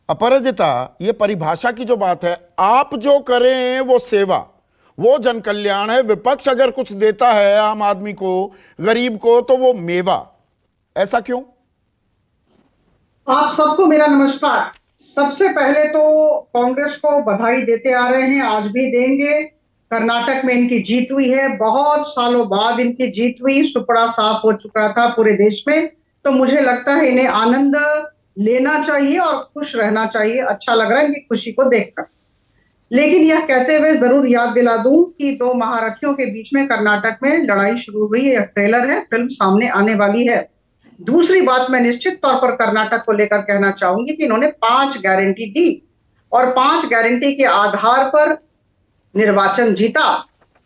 अपराजिता, ये परिभाषा की जो बात है, आप जो करें वो सेवा, वो जन कल्याण है। विपक्ष अगर कुछ देता है आम आदमी को, गरीब को, तो वो मेवा। ऐसा क्यों? आप सबको मेरा नमस्कार। सबसे पहले तो कांग्रेस को बधाई देते आ रहे हैं, आज भी देंगे। कर्नाटक में इनकी जीत हुई है, बहुत सालों बाद इनकी जीत हुई, सुपड़ा साफ हो चुका था पूरे देश में। तो मुझे लगता है इन्हें आनंद लेना चाहिए और खुश रहना चाहिए। अच्छा लग रहा है इनकी खुशी को देखकर। लेकिन यह कहते हुए जरूर याद दिला दूं कि दो महारथियों के बीच में कर्नाटक में लड़ाई शुरू हुई। यह ट्रेलर है, फिल्म सामने आने वाली है। दूसरी बात मैं निश्चित तौर पर कर्नाटक को लेकर कहना चाहूंगी कि इन्होंने 5 गारंटी दी और 5 गारंटी के आधार पर निर्वाचन जीता,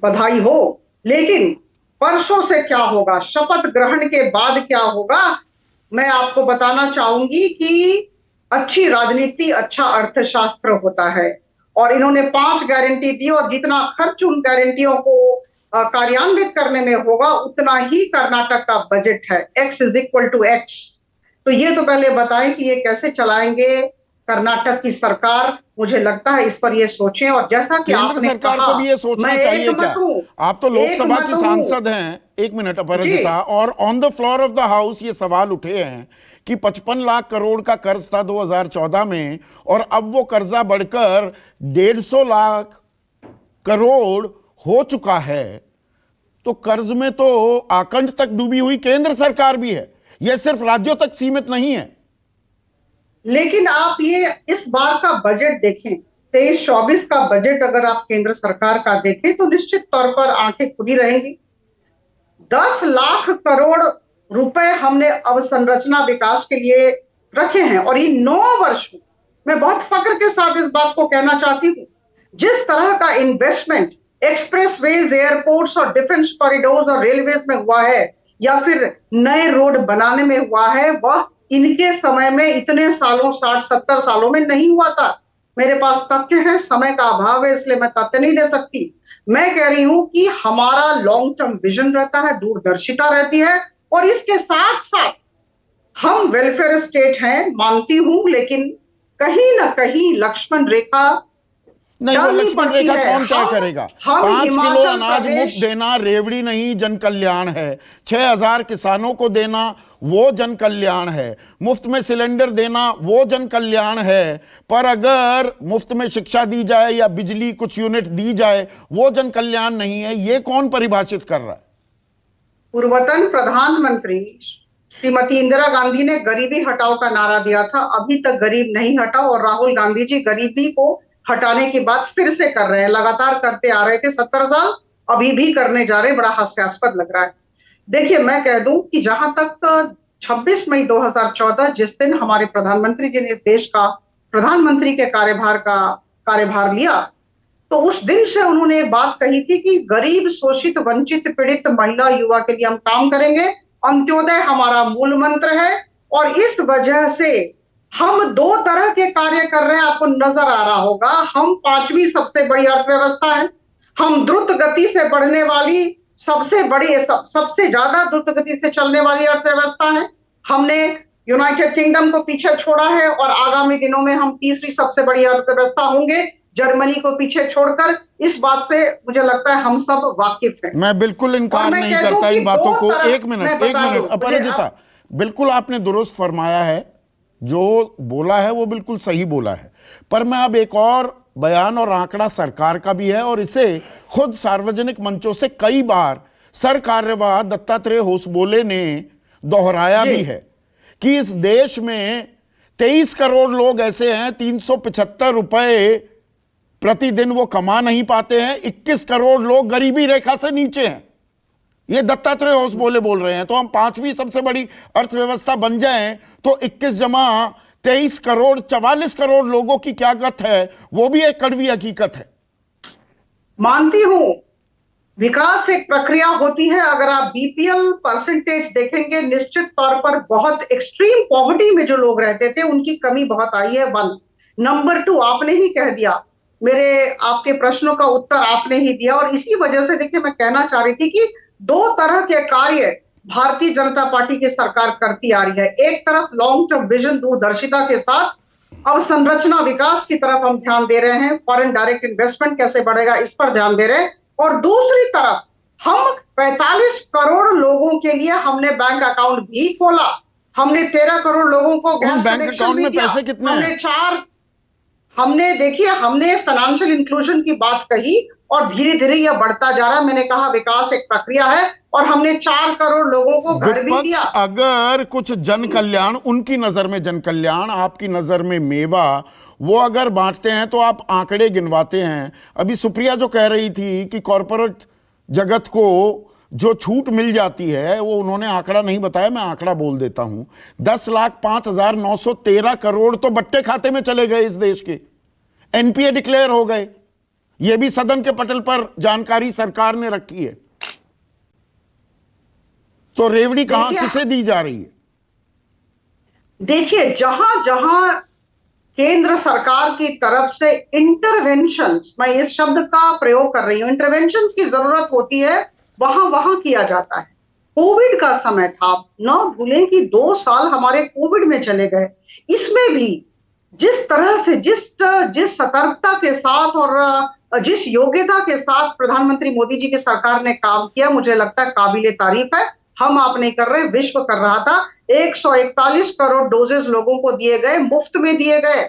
बधाई हो। लेकिन परसों से क्या होगा, शपथ ग्रहण के बाद क्या होगा, मैं आपको बताना चाहूंगी कि अच्छी राजनीति अच्छा अर्थशास्त्र होता है। और इन्होंने 5 गारंटी दी और जितना खर्च उन गारंटियों को कार्यान्वित करने में होगा उतना ही कर्नाटक का बजट है, X=X। तो ये तो पहले बताएं कि ये कैसे चलाएंगे कर्नाटक की सरकार। मुझे लगता है इस पर ये सोचें। और जैसा कि केंद्र आपने सरकार कहा, को भी ये सोचना मैं एक चाहिए क्या? मत हूं, आप तो एक लोकसभा मत की हूं सांसद हैं। एक मिनट जी। अपराजिता, और on the floor of the house ये सवाल उठे हैं कि 55 लाख करोड़ का कर्ज था 2014 में, और अब वो कर्जा बढ़कर 150 लाख करोड़ हो चुका है। तो कर्ज में तो आकंठ तक डूबी हुई केंद्र सरकार भी है, यह सिर्फ राज्यों तक सीमित नहीं है। लेकिन आप ये इस बार का बजट देखें, 23-24 का बजट अगर आप केंद्र सरकार का देखें तो निश्चित तौर पर आंखें खुली रहेंगी। 10 लाख करोड़ रुपए हमने अवसंरचना विकास के लिए रखे हैं और ये 9 वर्ष में, मैं बहुत फक्र के साथ इस बात को कहना चाहती हूँ, जिस तरह का इन्वेस्टमेंट एक्सप्रेसवेज, एयरपोर्ट्स और डिफेंस कॉरिडोर्स और रेलवेज में हुआ है या फिर नए रोड बनाने में हुआ है, वह इनके समय में इतने सालों, 60-70 सालों में नहीं हुआ था। मेरे पास तथ्य है, समय का अभाव है इसलिए मैं तथ्य नहीं दे सकती। मैं कह रही हूं कि हमारा लॉन्ग टर्म विजन रहता है, दूरदर्शिता रहती है। और इसके साथ साथ हम वेलफेयर स्टेट हैं, मानती हूं, लेकिन कहीं ना कहीं लक्ष्मण रेखा नहीं, वो डालनी लक्ष्मण पड़ती रेखा है। कौन तय करेगा? हम 5 किलो हिमाचल अनाज मुफ्त प्रदेश देना रेवड़ी नहीं, जन कल्याण है। 6,000 किसानों को देना वो जन कल्याण है। मुफ्त में सिलेंडर देना वो जन कल्याण है। पर अगर मुफ्त में शिक्षा दी जाए या बिजली कुछ यूनिट दी जाए, वो जन कल्याण नहीं है। ये कौन परिभाषित कर रहा है? पूर्वतन प्रधानमंत्री श्रीमती इंदिरा गांधी ने गरीबी हटाओ का नारा दिया था, अभी तक गरीब नहीं हटा। और राहुल गांधी जी गरीबी को हटाने की बात फिर से कर रहे हैं, लगातार करते आ रहे थे 70 साल, अभी भी करने जा रहे हैं। बड़ा हास्यास्पद लग रहा है। देखिए, मैं कह दूं कि जहां तक 26 मई 2014, जिस दिन हमारे प्रधानमंत्री जी ने इस देश का प्रधानमंत्री के कार्यभार लिया, तो उस दिन से उन्होंने एक बात कही थी कि गरीब, शोषित, वंचित, पीड़ित, महिला, युवा के लिए हम काम करेंगे। अंत्योदय हमारा मूल मंत्र है। और इस वजह से हम 2 तरह के कार्य कर रहे हैं, आपको नजर आ रहा होगा। हम 5वीं सबसे बड़ी अर्थव्यवस्था है, हम द्रुत गति से बढ़ने वाली, सबसे ज्यादा द्रुत गति से चलने वाली अर्थव्यवस्था है। हमने यूनाइटेड किंगडम को पीछे छोड़ा है और आगामी दिनों में हम तीसरी सबसे बड़ी अर्थव्यवस्था होंगे, जर्मनी को पीछे छोड़कर। इस बात से मुझे लगता है हम सब वाकिफ हैं। मैं बिल्कुल और इनकार मैं नहीं कह दूं करता कि इन बातों दो को। तरह, एक मैं मिनट, एक बता दूं मिनट मुझे अपराजिता, अब, बिल्कुल आपने दुरुस्त फरमाया है। जो बोला है वो बिल्कुल सही बोला है। पर मैं अब एक और बयान और आंकड़ा सरकार का भी है, और इसे खुद सार्वजनिक मंचों से कई बार सर कार्यवाह दत्तात्रेय होसबोले ने दोहराया जी। भी है कि इस देश में 23 करोड़ लोग ऐसे हैं, 375 रुपए प्रतिदिन वो कमा नहीं पाते हैं। 21 करोड़ लोग गरीबी रेखा से नीचे हैं। ये दत्तात्रेय होसबोले बोल रहे हैं। तो हम 5वीं सबसे बड़ी अर्थव्यवस्था बन जाएं तो 21 जमा 23 करोड़ 44 करोड़ लोगों की क्या गत है, वो भी एक कड़वी हकीकत है। मानती हूं, विकास एक प्रक्रिया होती है। अगर आप बीपीएल परसेंटेज देखेंगे, निश्चित तौर पर बहुत एक्सट्रीम पॉवर्टी में जो लोग रहते थे उनकी कमी बहुत आई है। 1 नंबर 2, आपने ही कह दिया, आपके प्रश्नों का उत्तर आपने ही दिया। और इसी वजह से देखिए, मैं कहना चाह रही थी कि 2 तरह के कार्य भारतीय जनता पार्टी की सरकार करती आ रही है। एक तरफ लॉन्ग टर्म विजन, दूरदर्शिता के साथ अब संरचना विकास की तरफ हम ध्यान दे रहे हैं, फॉरेन डायरेक्ट इन्वेस्टमेंट कैसे बढ़ेगा इस पर ध्यान दे रहे हैं। और दूसरी तरफ हम 45 करोड़ लोगों के लिए हमने बैंक अकाउंट भी खोला, हमने 13 करोड़ लोगों को उन गैस बैंक कनेक्शन अकाउंट भी में दिया, पैसे कितने हैं? हमने देखिए, हमने फाइनेंशियल इंक्लूजन की बात कही और धीरे धीरे यह बढ़ता जा रहा है। मैंने कहा विकास एक प्रक्रिया है और हमने 4 करोड़ लोगों को घर भी दिया। विपक्ष अगर कुछ जन कल्याण, उनकी नजर में जन कल्याण, आपकी नजर में मेवा, वो अगर बांटते हैं तो आप आंकड़े गिनवाते हैं। अभी सुप्रिया जो कह रही थी कि कॉरपोरेट जगत को जो छूट मिल जाती है, वो उन्होंने आंकड़ा नहीं बताया, मैं आंकड़ा बोल देता हूं। 10,05,913 करोड़ तो बट्टे खाते में चले गए इस देश के, एनपीए डिक्लेयर हो गए। यह भी सदन के पटल पर जानकारी सरकार ने रखी है। तो रेवड़ी कहां किसे दी जा रही है? देखिए, जहां जहां केंद्र सरकार की तरफ से इंटरवेंशंस, मैं इस शब्द का प्रयोग कर रही हूं, इंटरवेंशंस की जरूरत होती है, वहां वहां किया जाता है। कोविड का समय था, ना भूलें कि 2 साल हमारे कोविड में चले गए। इसमें भी जिस तरह से, जिस सतर्कता के साथ और जिस योग्यता के साथ प्रधानमंत्री मोदी जी की सरकार ने काम किया, मुझे लगता है काबिले तारीफ है। हम आप नहीं कर रहे, विश्व कर रहा था। 141 करोड़ डोजेस लोगों को दिए गए, मुफ्त में दिए गए।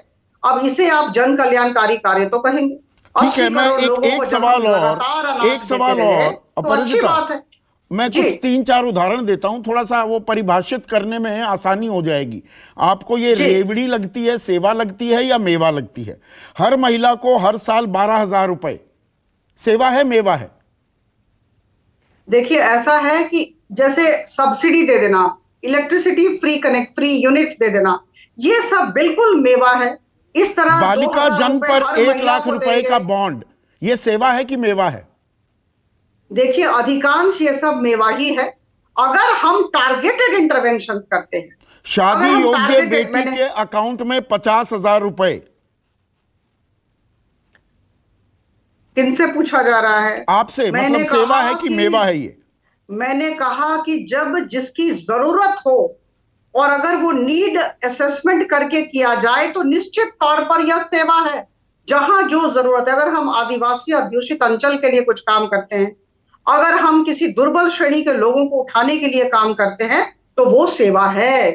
अब इसे आप जन कल्याणकारी कार्य तो कहेंगे। ठीक है, मैं एक सवाल और अपराजिता, मैं कुछ 3-4 उदाहरण देता हूं, थोड़ा सा वो परिभाषित करने में आसानी हो जाएगी। आपको ये रेवड़ी लगती है, सेवा लगती है या मेवा लगती है? हर महिला को हर साल 12,000 रुपए सेवा है, मेवा है? देखिए, ऐसा है कि जैसे सब्सिडी दे देना, इलेक्ट्रिसिटी फ्री यूनिट्स दे देना, ये सब बिल्कुल मेवा है। इस तरह बालिका जन्म पर 1 लाख रुपए का बॉन्ड, ये सेवा है कि मेवा है? देखिए, अधिकांश ये सब मेवा ही है, अगर हम टारगेटेड इंटरवेंशन करते हैं। शादी योग्य बेटी के अकाउंट में 50,000 रुपए किनसे पूछा जा रहा है? आपसे। मतलब सेवा है कि मेवा है ये? मैंने कहा कि जब जिसकी जरूरत हो और अगर वो नीड असेसमेंट करके किया जाए तो निश्चित तौर पर यह सेवा है। जहां जो जरूरत है, अगर हम आदिवासी अध्युषित अंचल के लिए कुछ काम करते हैं, अगर हम किसी दुर्बल श्रेणी के लोगों को उठाने के लिए काम करते हैं, तो वो सेवा है।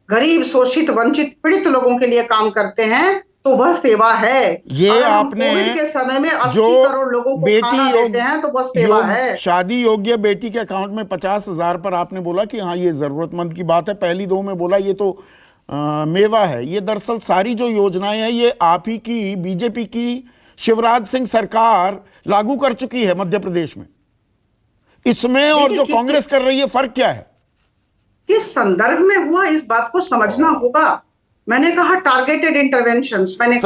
गरीब, शोषित, वंचित, पीड़ित लोगों के लिए काम करते हैं तो वह सेवा है। ये आपने कोविड के समय में 80 करोड़ लोगों को खाना देते हैं तो वह सेवा है। शादी योग्य बेटी के अकाउंट में 50,000 पर आपने बोला कि हाँ ये जरूरतमंद की बात है, पहली 2 में बोला ये तो मेवा है। ये दरअसल सारी जो योजनाएं हैं ये आप ही की, बीजेपी की शिवराज सिंह सरकार लागू कर चुकी है मध्य प्रदेश में। इसमें और जो कांग्रेस कर रही है, फर्क क्या है? किस संदर्भ में हुआ, इस बात को समझना होगा। मैंने कहा टारगेटेड इंटरवेंशंस, मैंने